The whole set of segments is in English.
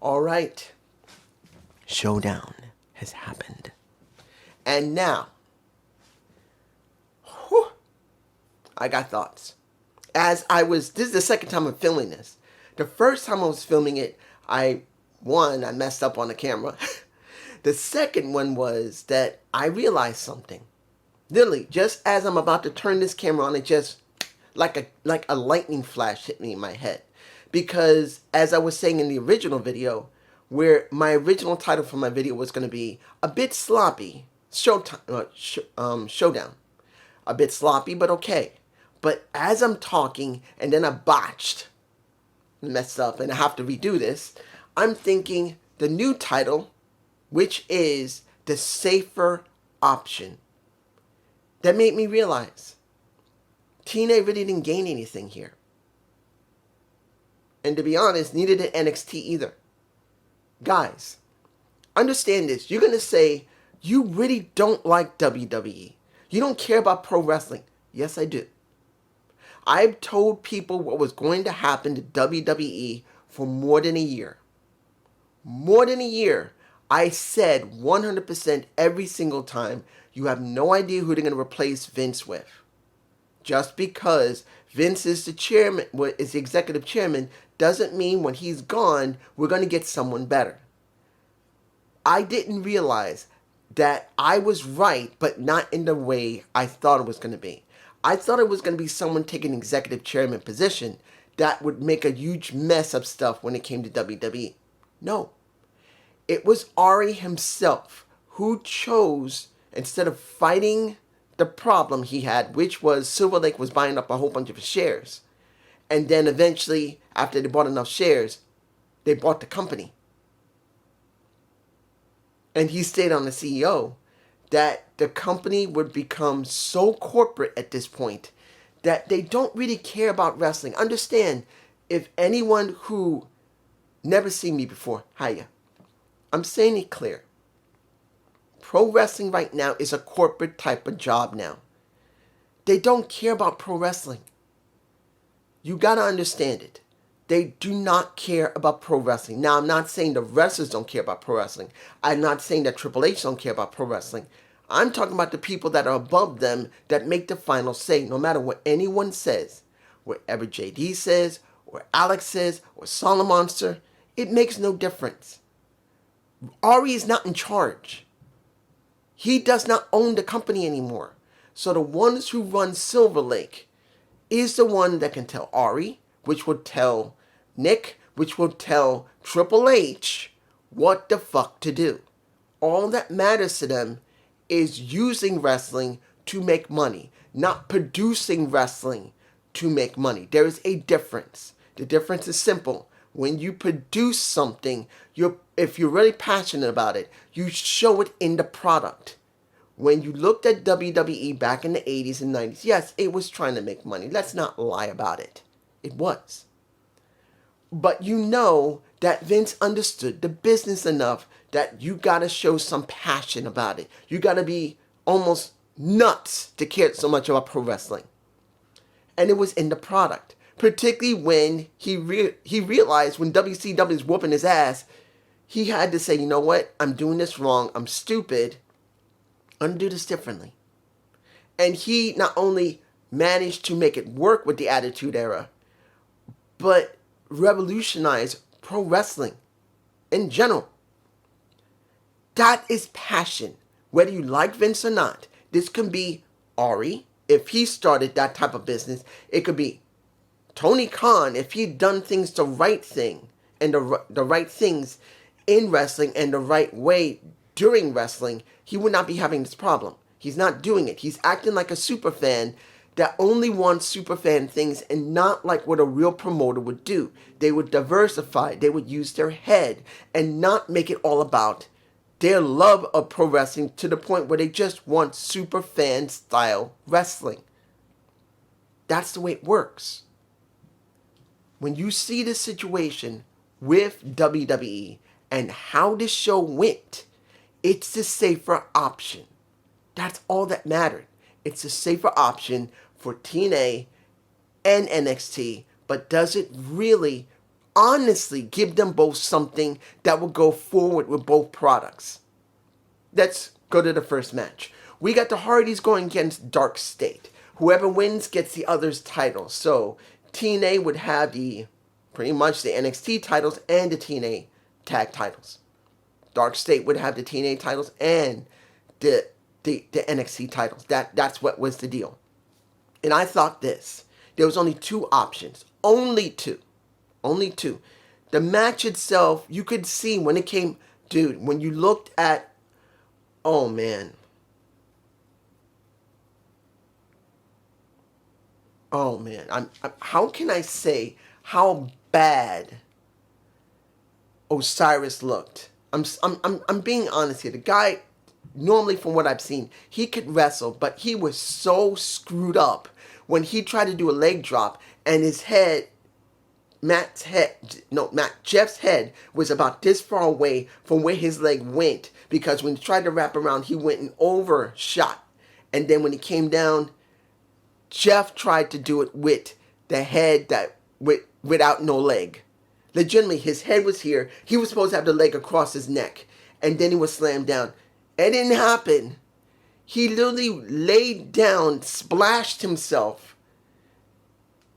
All right. Showdown has happened. And now, I got thoughts. This is the second time I'm filming this. The first time I was filming it, I messed up on the camera. The second one was that I realized something. Literally, just as I'm about to turn this camera on, it just, like a lightning flash hit me in my head. Because, as I was saying in the original video, where my original title for my video was going to be a bit sloppy, Showdown. A bit sloppy, but okay. But as I'm talking, and then I messed up, and I have to redo this, I'm thinking the new title, which is the safer option. That made me realize TNA really didn't gain anything here. And to be honest, neither did NXT either. Guys, understand this. You're going to say, you really don't like WWE. You don't care about pro wrestling. Yes, I do. I've told people what was going to happen to WWE for more than a year. More than a year. I said 100% every single time, you have no idea who they're going to replace Vince with. Just because Vince is the chairman, is the executive chairman, doesn't mean when he's gone, we're going to get someone better. I didn't realize that I was right, but not in the way I thought it was going to be. I thought it was going to be someone taking an executive chairman position that would make a huge mess of stuff when it came to WWE. No. It was Ari himself who chose, instead of fighting the problem he had, which was Silver Lake was buying up a whole bunch of his shares. And then eventually, after they bought enough shares, they bought the company. And he stayed on the CEO, that the company would become so corporate at this point that they don't really care about wrestling. Understand, if anyone who never seen me before, hiya. I'm saying it clear. Pro wrestling right now is a corporate type of job now. They don't care about pro wrestling. You gotta understand it. They do not care about pro wrestling. Now, I'm not saying the wrestlers don't care about pro wrestling. I'm not saying that Triple H don't care about pro wrestling. I'm talking about the people that are above them that make the final say, no matter what anyone says. Whatever JD says, or Alex says, or Solomonster, it makes no difference. Ari is not in charge. He does not own the company anymore. So the ones who run Silver Lake is the one that can tell Ari, which would tell Nick, which will tell Triple H what the fuck to do. All that matters to them is using wrestling to make money, not producing wrestling to make money. There is a difference. The difference is simple. When you produce something, if you're really passionate about it, you show it in the product. When you looked at WWE back in the 80s and 90s, yes, it was trying to make money. Let's not lie about it. It was. But you know that Vince understood the business enough that you got to show some passion about it. You got to be almost nuts to care so much about pro wrestling. And it was in the product. Particularly when he realized when WCW is whooping his ass, he had to say, you know what? I'm doing this wrong. I'm stupid. I'm going to do this differently. And he not only managed to make it work with the Attitude Era, but revolutionize pro wrestling in general. That is passion. Whether you like Vince or not, this can be Ari, if he started that type of business. It could be Tony Khan, if he'd done things the right thing and the right things in wrestling and the right way during wrestling, he would not be having this problem. He's not doing it. He's acting like a super fan that only wants super fan things and not like what a real promoter would do. They would diversify. They would use their head and not make it all about their love of pro wrestling to the point where they just want super fan style wrestling. That's the way it works. When you see this situation with WWE and how this show went, it's the safer option. That's all that mattered. It's a safer option for TNA and NXT, but does it really honestly give them both something that will go forward with both products. Let's go to the first match. We got the Hardys going against Dark State. Whoever wins gets the other's title. So TNA would have pretty much the NXT titles and the TNA tag titles. Dark State would have the TNA titles and the NXT titles. That's what was the deal. And I thought this. There was only two options. Only two. Only two. The match itself, you could see when it came, dude, when you looked at, oh man. Oh man. How can I say how bad Osiris looked? I'm being honest here. The guy, normally from what I've seen, he could wrestle, but he was so screwed up when he tried to do a leg drop and his head, Jeff's head was about this far away from where his leg went, because when he tried to wrap around, he went and overshot. And then when he came down, Jeff tried to do it with the head without no leg. Legitimately, his head was here. He was supposed to have the leg across his neck. And then he was slammed down. It didn't happen. He literally laid down, splashed himself.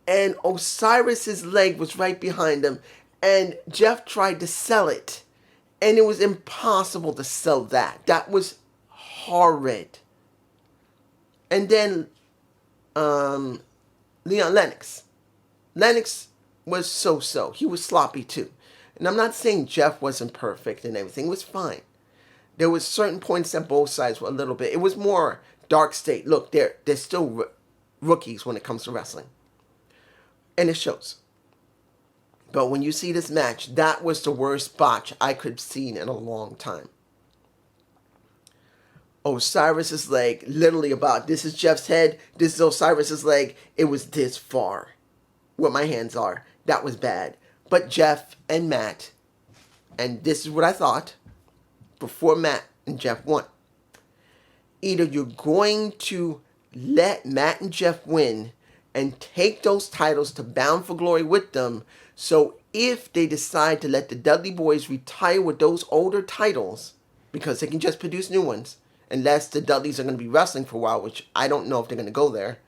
And Osiris's leg was right behind him. And Jeff tried to sell it. And it was impossible to sell that. That was horrid. And then Leon Lennox. Lennox was so-so. He was sloppy too. And I'm not saying Jeff wasn't perfect and everything. It was fine. There was certain points that both sides were a little bit. It was more Dark State. Look, they're still rookies when it comes to wrestling. And it shows. But when you see this match, that was the worst botch I could have seen in a long time. Osiris's leg, literally about, this is Jeff's head, this is Osiris's leg. It was this far where my hands are. That was bad. But Jeff and Matt, and this is what I thought before Matt and Jeff won. Either you're going to let Matt and Jeff win and take those titles to Bound for Glory with them, so if they decide to let the Dudley Boys retire with those older titles, because they can just produce new ones, unless the Dudleys are going to be wrestling for a while, which I don't know if they're going to go there,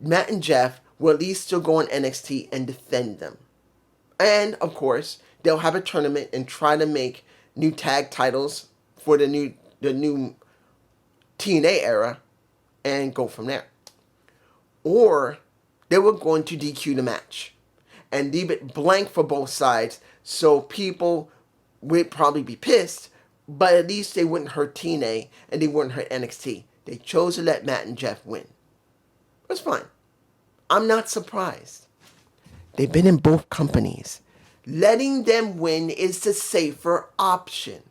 Matt and Jeff will at least still go on NXT and defend them. And, of course, they'll have a tournament and try to make new tag titles for the new TNA era and go from there. Or they were going to DQ the match and leave it blank for both sides, so people would probably be pissed, but at least they wouldn't hurt TNA and they wouldn't hurt NXT. They chose to let Matt and Jeff win. That's fine. I'm not surprised. They've been in both companies. Letting them win is the safer option.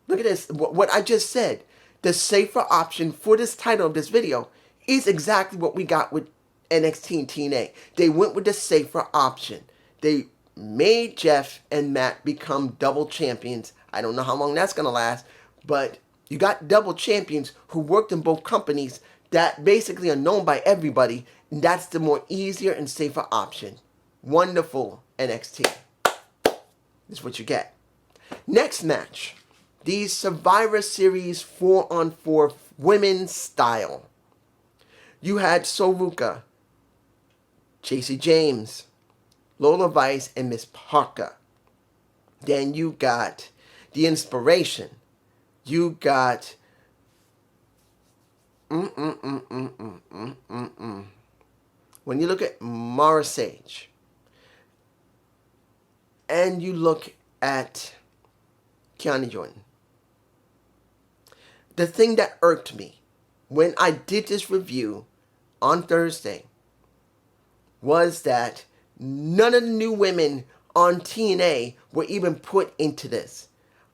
Look at this. What I just said. The safer option for this title of this video is exactly what we got with NXT and TNA. They went with the safer option. They made Jeff and Matt become double champions. I don't know how long that's going to last, but you got double champions who worked in both companies that basically are known by everybody, and that's the more easier and safer option. Wonderful NXT. This is what you get. Next match. The Survivor Series 4-on-4 women's style. You had Soruka, JC James, Lola Vice, and Miss Parker. Then you got The Inspiration. You got when you look at Mara Sage and you look at Kiana Jordan, the thing that irked me when I did this review on Thursday was that none of the new women on TNA were even put into this.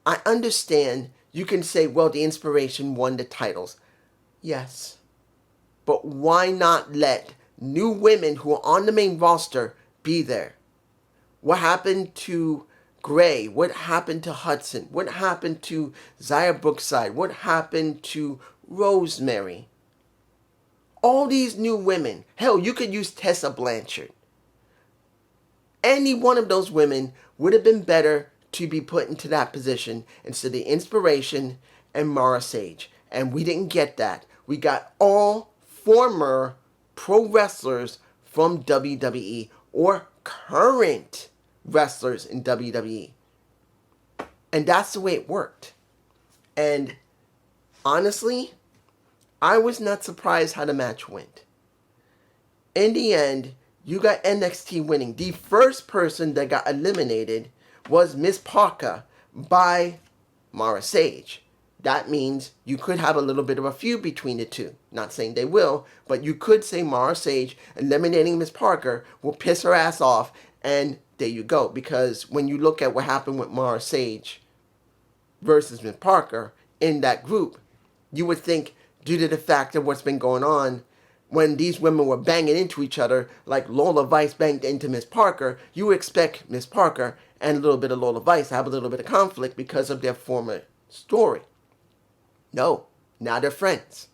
I understand you can say, well, The Inspiration won the titles. Yes. But why not let new women who are on the main roster be there? What happened to Gray? What happened to Hudson? What happened to Zaya Brookside? What happened to Rosemary? All these new women. Hell, you could use Tessa Blanchard. Any one of those women would have been better to be put into that position instead of the Inspiration and Mara Sage. And we didn't get that. We got all former pro wrestlers from WWE or current wrestlers in WWE. And that's the way it worked. And honestly, I was not surprised how the match went. In the end, you got NXT winning. The first person that got eliminated was Miss Parker by Mara Sage. That means you could have a little bit of a feud between the two. Not saying they will, but you could say Mara Sage eliminating Miss Parker will piss her ass off, and there you go. Because when you look at what happened with Mara Sage versus Miss Parker in that group, you would think, due to the fact of what's been going on, when these women were banging into each other, like Lola Vice banged into Miss Parker, you would expect Miss Parker and a little bit of Lola Vice to have a little bit of conflict because of their former story. No, now they're friends.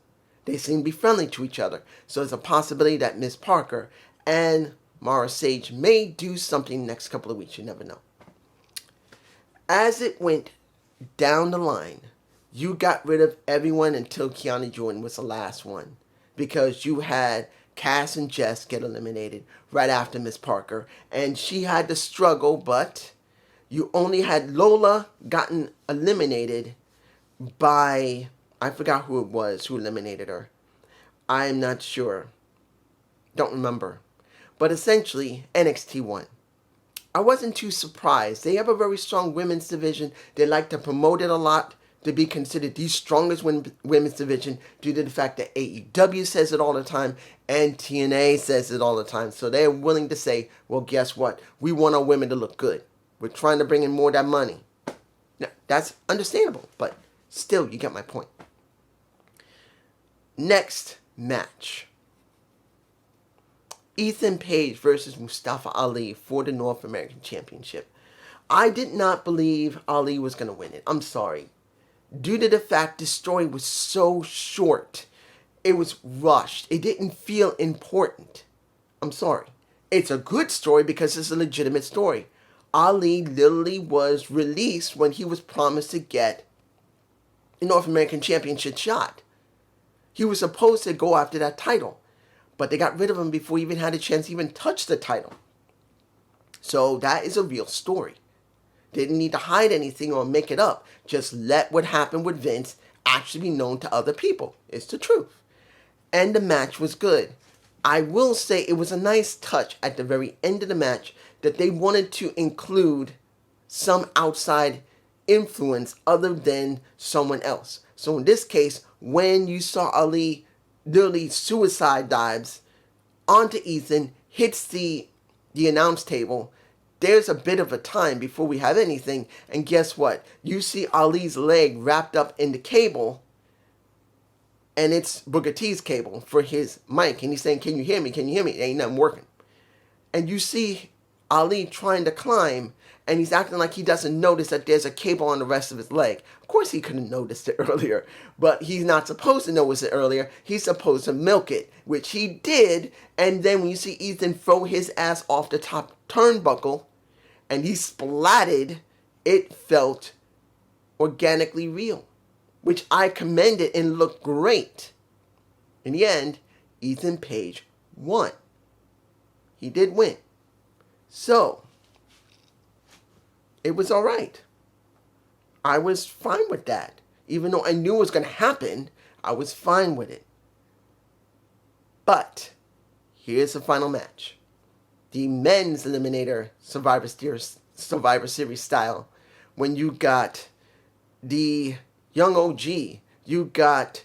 They seem to be friendly to each other. So there's a possibility that Miss Parker and Mara Sage may do something next couple of weeks. You never know. As it went down the line, you got rid of everyone until Kiana Jordan was the last one. Because you had Cass and Jess get eliminated right after Miss Parker. And she had to struggle, but you only had Lola gotten eliminated by, I forgot who it was who eliminated her. I'm not sure. Don't remember. But essentially, NXT won. I wasn't too surprised. They have a very strong women's division. They like to promote it a lot to be considered the strongest women's division due to the fact that AEW says it all the time and TNA says it all the time. So they're willing to say, well, guess what? We want our women to look good. We're trying to bring in more of that money. Now, that's understandable, but still, you get my point. Next match. Ethan Page versus Mustafa Ali for the North American Championship. I did not believe Ali was going to win it. I'm sorry. Due to the fact this story was so short, it was rushed. It didn't feel important. I'm sorry. It's a good story because it's a legitimate story. Ali literally was released when he was promised to get the North American Championship shot. He was supposed to go after that title, but they got rid of him before he even had a chance to even touch the title. So that is a real story. Didn't need to hide anything or make it up. Just let what happened with Vince actually be known to other people. It's the truth. And the match was good. I will say it was a nice touch at the very end of the match that they wanted to include some outside influence other than someone else. So in this case, when you saw Ali literally suicide dives onto Ethan, hits the announce table, there's a bit of a time before we have anything, and guess what? You see Ali's leg wrapped up in the cable, and it's Booker T's cable for his mic, and he's saying, can you hear me? Can you hear me? Ain't nothing working. And you see Ali trying to climb, and he's acting like he doesn't notice that there's a cable on the rest of his leg. Of course he could have noticed it earlier, but he's not supposed to notice it earlier. He's supposed to milk it, which he did, and then when you see Ethan throw his ass off the top turnbuckle, and he splatted, it felt organically real, which I commended and looked great. In the end, Ethan Page won. He did win. So, it was all right. I was fine with that. Even though I knew it was going to happen, I was fine with it. But, here's the final match. The men's eliminator Survivor Series style. When you got the young OG, you got...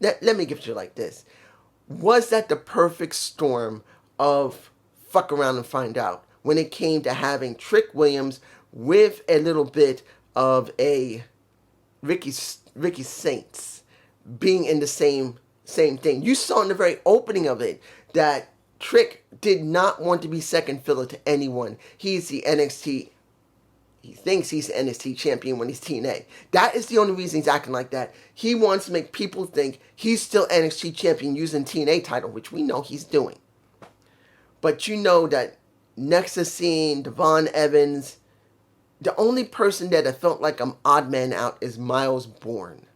let me give it to you like this. Was that the perfect storm of fuck around and find out when it came to having Trick Williams with a little bit of a Ricky Saints being in the same thing? You saw in the very opening of it that Trick did not want to be second fiddle to anyone. He's the NXT. He thinks he's the NXT champion when he's TNA. That is the only reason he's acting like that. He wants to make people think he's still NXT champion using TNA title, which we know he's doing. But you know that next to seeing Devon Evans, the only person that I felt like I'm odd man out is Miles Bourne.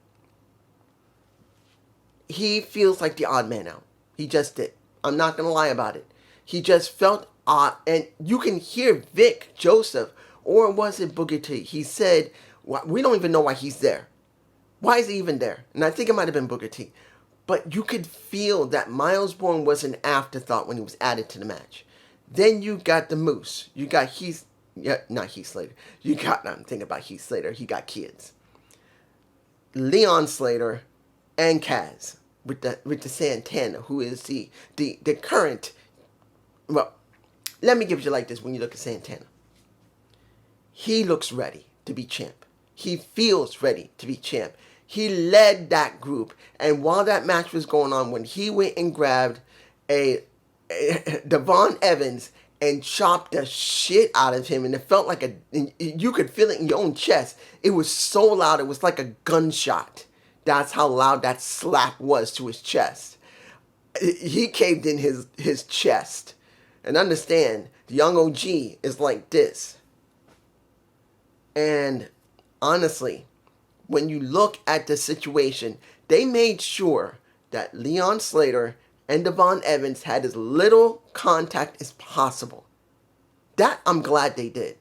He feels like the odd man out. He just did. I'm not going to lie about it. He just felt odd. And you can hear Vic Joseph, or was it Booker T? He said, we don't even know why he's there. Why is he even there? And I think it might have been Booker T. But you could feel that Miles Bourne was an afterthought when he was added to the match. Then you got the Moose. You got not Heath Slater. I'm thinking about Heath Slater. He got kids. Leon Slater and Kaz with the Santana, who is the current. Well, let me give you like this when you look at Santana. He looks ready to be champ. He feels ready to be champ. He led that group, and while that match was going on, when he went and grabbed a Devon Evans and chopped the shit out of him, and it felt like you could feel it in your own chest. It was so loud, it was like a gunshot. That's how loud that slap was to his chest. He caved in his chest. And understand, the young OG is like this. And honestly, when you look at the situation, they made sure that Leon Slater and Devon Evans had as little contact as possible. That I'm glad they did.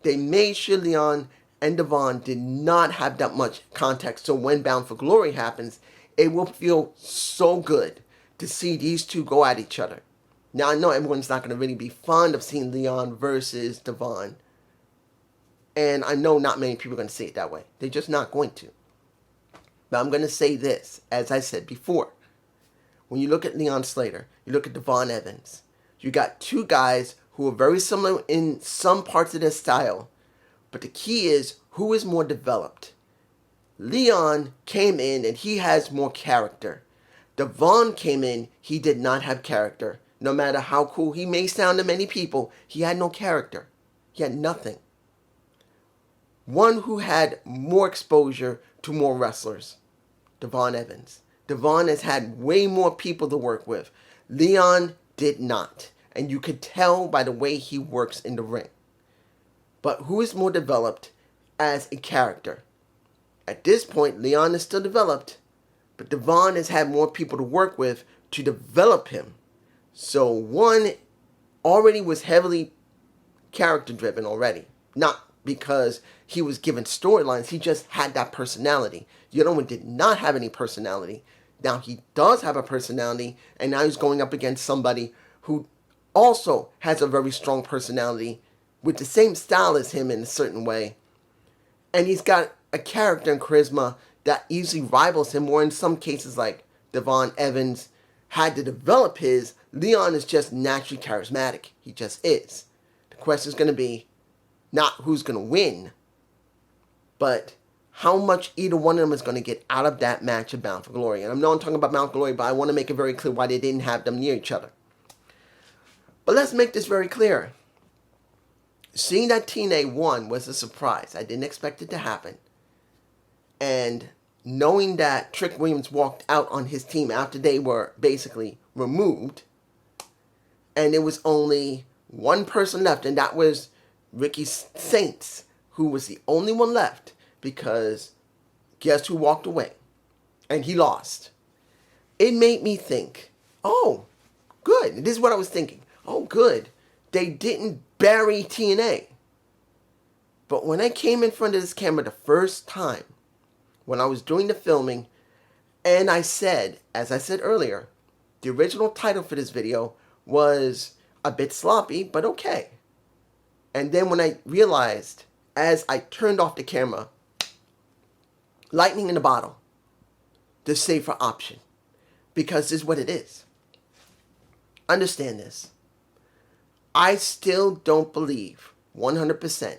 They made sure Leon and Devon did not have that much contact. So when Bound for Glory happens, it will feel so good to see these two go at each other. Now, I know everyone's not going to really be fond of seeing Leon versus Devon. And I know not many people are going to say it that way. They're just not going to. But I'm going to say this, as I said before. When you look at Leon Slater, you look at Devon Evans, you got two guys who are very similar in some parts of their style. But the key is, who is more developed? Leon came in and he has more character. Devon came in, he did not have character. No matter how cool he may sound to many people, he had no character. He had nothing. One who had more exposure to more wrestlers, Devon Evans. Devon has had way more people to work with. Leon did not. And you could tell by the way he works in the ring. But who is more developed as a character? At this point, Leon is still developed, but Devon has had more people to work with to develop him. So one already was heavily character driven already. Not because he was given storylines, he just had that personality. The other one did not have any personality. Now he does have a personality, and now he's going up against somebody who also has a very strong personality with the same style as him in a certain way. And he's got a character and charisma that easily rivals him, or in some cases like Devon Evans had to develop his. Leon is just naturally charismatic. He just is. The question is going to be not who's going to win, but how much either one of them is going to get out of that match of Bound for Glory. And I know I'm talking about Bound for Glory, but I want to make it very clear why they didn't have them near each other. But let's make this very clear. Seeing that TNA won was a surprise. I didn't expect it to happen. And knowing that Trick Williams walked out on his team after they were basically removed, and there was only one person left, and that was Ricky Saints, who was the only one left, because guess who walked away? And he lost. It made me think, oh, good. This is what I was thinking. Oh, good. They didn't bury TNA. But when I came in front of this camera the first time, when I was doing the filming, and I said, as I said earlier, the original title for this video was a bit sloppy, but okay. And then when I realized, as I turned off the camera, lightning in a bottle, the safer option. Because this is what it is. Understand this. I still don't believe 100%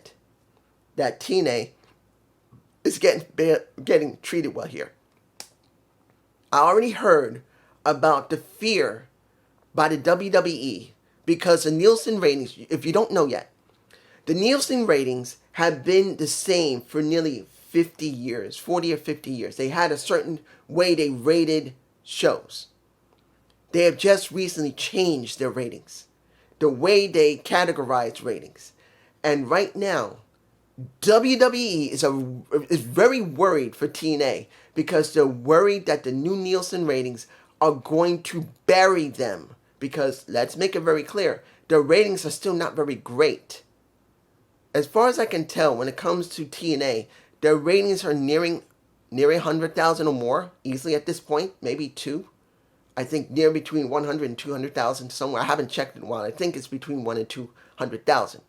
that TNA is getting treated well here. I already heard about the fear by the WWE because the Nielsen ratings, if you don't know yet, the Nielsen ratings have been the same for nearly 50 years, 40 or 50 years. They had a certain way they rated shows. They have just recently changed their ratings. the way they categorize ratings. And right now, WWE is very worried for TNA because they're worried that the new Nielsen ratings are going to bury them. Because let's make it very clear, the ratings are still not very great. As far as I can tell, when it comes to TNA, their ratings are nearing 100,000 or more easily at this point, maybe two. I think near between 100 and 200,000 somewhere. I haven't checked in a while. I think it's between 1 and 200,000.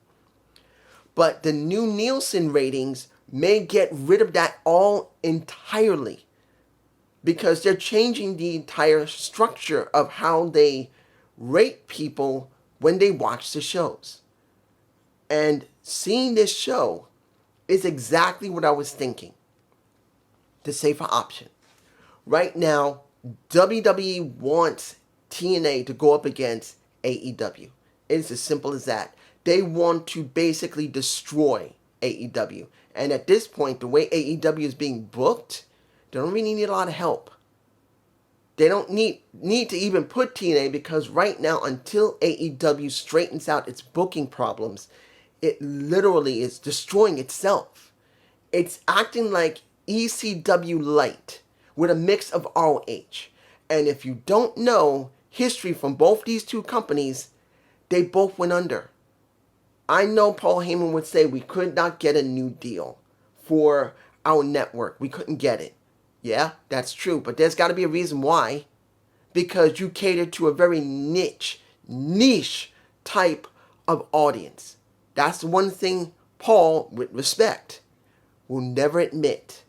But the new Nielsen ratings may get rid of that all entirely because they're changing the entire structure of how they rate people when they watch the shows. And seeing this show is exactly what I was thinking. The safer option. Right now, WWE wants TNA to go up against AEW. It's as simple as that. They want to basically destroy AEW. And at this point, the way AEW is being booked, they don't really need a lot of help. They don't need to even put TNA because right now, until AEW straightens out its booking problems, it literally is destroying itself. It's acting like ECW Light with a mix of ROH. And if you don't know history from both these two companies, they both went under. I know Paul Heyman would say we could not get a new deal for our network. We couldn't get it. Yeah, that's true. But there's got to be a reason why. Because you cater to a very niche type of audience. That's the one thing Paul, with respect, will never admit.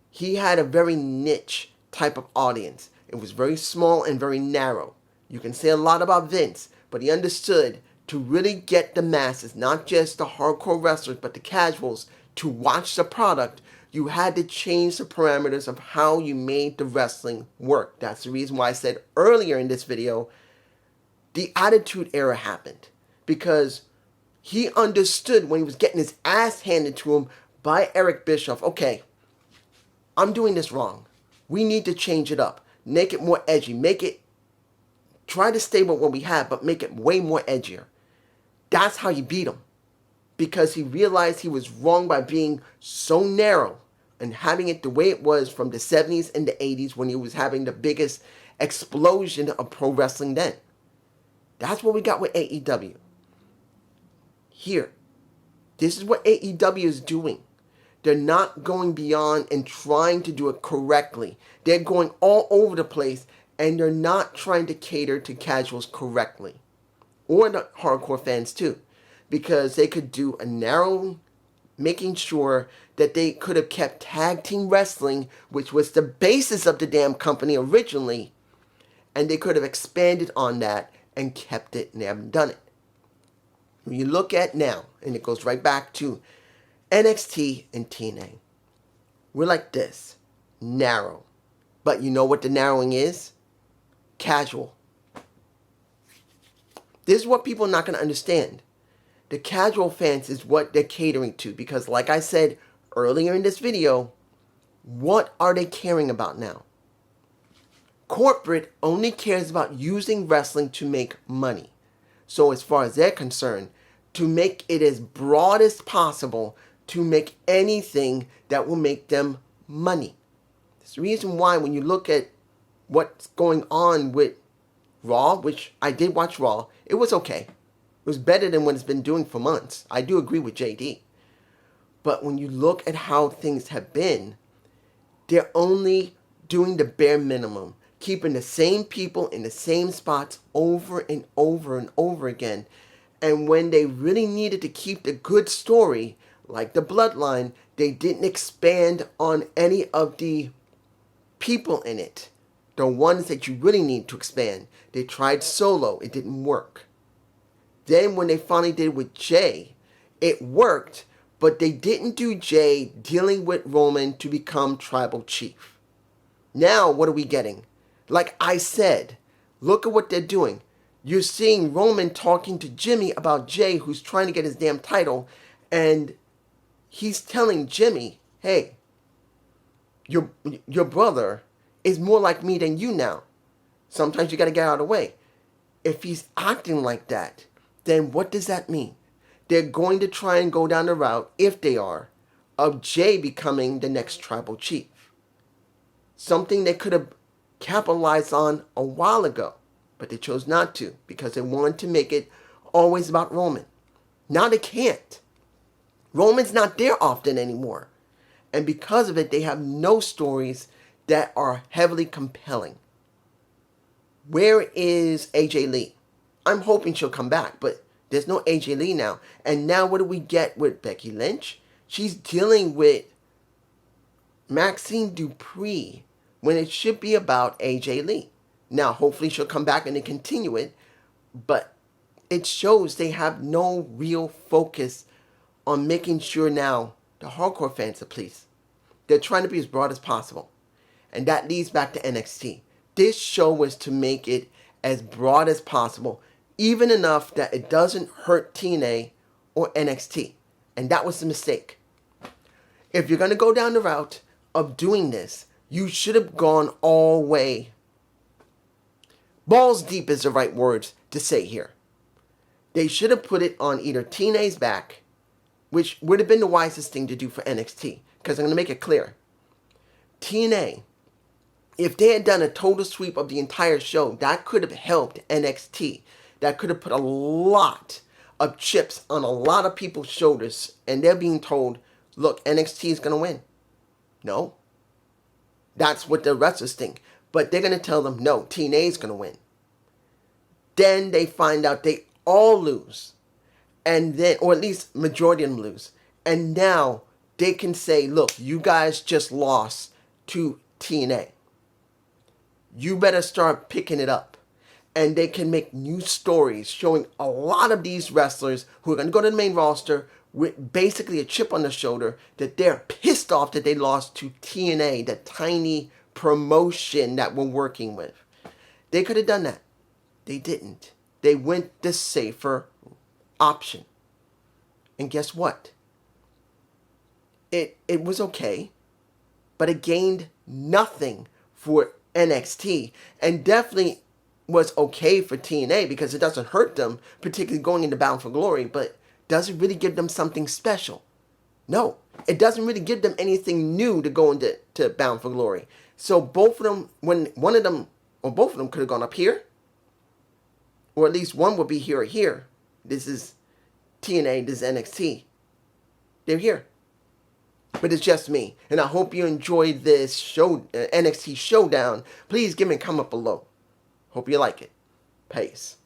He had a very niche type of audience. It was very small and very narrow. You can say a lot about Vince, but he understood to really get the masses, not just the hardcore wrestlers, but the casuals, to watch the product, you had to change the parameters of how you made the wrestling work. That's the reason why I said earlier in this video, the Attitude Era happened. Because he understood when he was getting his ass handed to him by Eric Bischoff, okay, I'm doing this wrong. We need to change it up. Make it more edgy. Try to stay with what we have, but make it way more edgier. That's how you beat him. Because he realized he was wrong by being so narrow and having it the way it was from the 70s and the 80s when he was having the biggest explosion of pro wrestling then. That's what we got with AEW. Here, this is what AEW is doing. They're not going beyond and trying to do it correctly. They're going all over the place and they're not trying to cater to casuals correctly. Or the hardcore fans too. Because they could do a narrow, making sure that they could have kept tag team wrestling, which was the basis of the damn company originally, and they could have expanded on that and kept it, and they haven't done it. When you look at now, and it goes right back to NXT and TNA, we're like this, narrow. But you know what the narrowing is? Casual. This is what people are not going to understand. The casual fans is what they're catering to because like I said earlier in this video, what are they caring about now? Corporate only cares about using wrestling to make money. So as far as they're concerned, to make it as broad as possible to make anything that will make them money. That's the reason why when you look at what's going on with Raw, which I did watch Raw, it was okay. It was better than what it's been doing for months. I do agree with JD. But when you look at how things have been, they're only doing the bare minimum. Keeping the same people in the same spots over and over and over again. And when they really needed to keep the good story, like the Bloodline, they didn't expand on any of the people in it. The ones that you really need to expand. They tried Solo. It didn't work. Then when they finally did with Jay, it worked, but they didn't do Jay dealing with Roman to become tribal chief. Now, what are we getting? Like I said, look at what they're doing. You're seeing Roman talking to Jimmy about Jay, who's trying to get his damn title, and he's telling Jimmy, hey, your brother is more like me than you now. Sometimes you got to get out of the way. If he's acting like that, then what does that mean? They're going to try and go down the route, if they are, of Jay becoming the next tribal chief. Something they could have capitalized on a while ago, but they chose not to because they wanted to make it always about Roman. Now they can't. Roman's not there often anymore. And because of it, they have no stories that are heavily compelling. Where is AJ Lee? I'm hoping she'll come back, but there's no AJ Lee now. And now what do we get with Becky Lynch? She's dealing with Maxine Dupree when it should be about AJ Lee. Now, hopefully she'll come back and they continue it, but it shows they have no real focus on making sure now the hardcore fans are pleased. They're trying to be as broad as possible. And that leads back to NXT. This show was to make it as broad as possible, even enough that it doesn't hurt TNA or NXT. And that was the mistake. If you're going to go down the route of doing this, you should have gone all way. Balls deep is the right words to say here. They should have put it on either TNA's back, which would have been the wisest thing to do for NXT. Because I'm going to make it clear. TNA, if they had done a total sweep of the entire show, that could have helped NXT. That could have put a lot of chips on a lot of people's shoulders. And they're being told, look, NXT is going to win. No. That's what the wrestlers think. But they're going to tell them, no, TNA is going to win. Then they find out they all lose. And then, or at least majority of them lose. And now they can say, look, you guys just lost to TNA. You better start picking it up. And they can make new stories showing a lot of these wrestlers who are going to go to the main roster with basically a chip on their shoulder that they're pissed off that they lost to TNA, that tiny promotion that we're working with. They could have done that. They didn't. They went the safer option. And guess what? It was okay, but it gained nothing for NXT, and definitely was okay for TNA because it doesn't hurt them, particularly going into Bound for Glory, but does it really give them something special? No, it doesn't really give them anything new to go into Bound for Glory. So both of them, when one of them, or both of them could have gone up here, or at least one would be here or here. This is TNA, this is NXT. They're here. But it's just me. And I hope you enjoyed this show, NXT Showdown. Please give me a comment below. Hope you like it. Peace.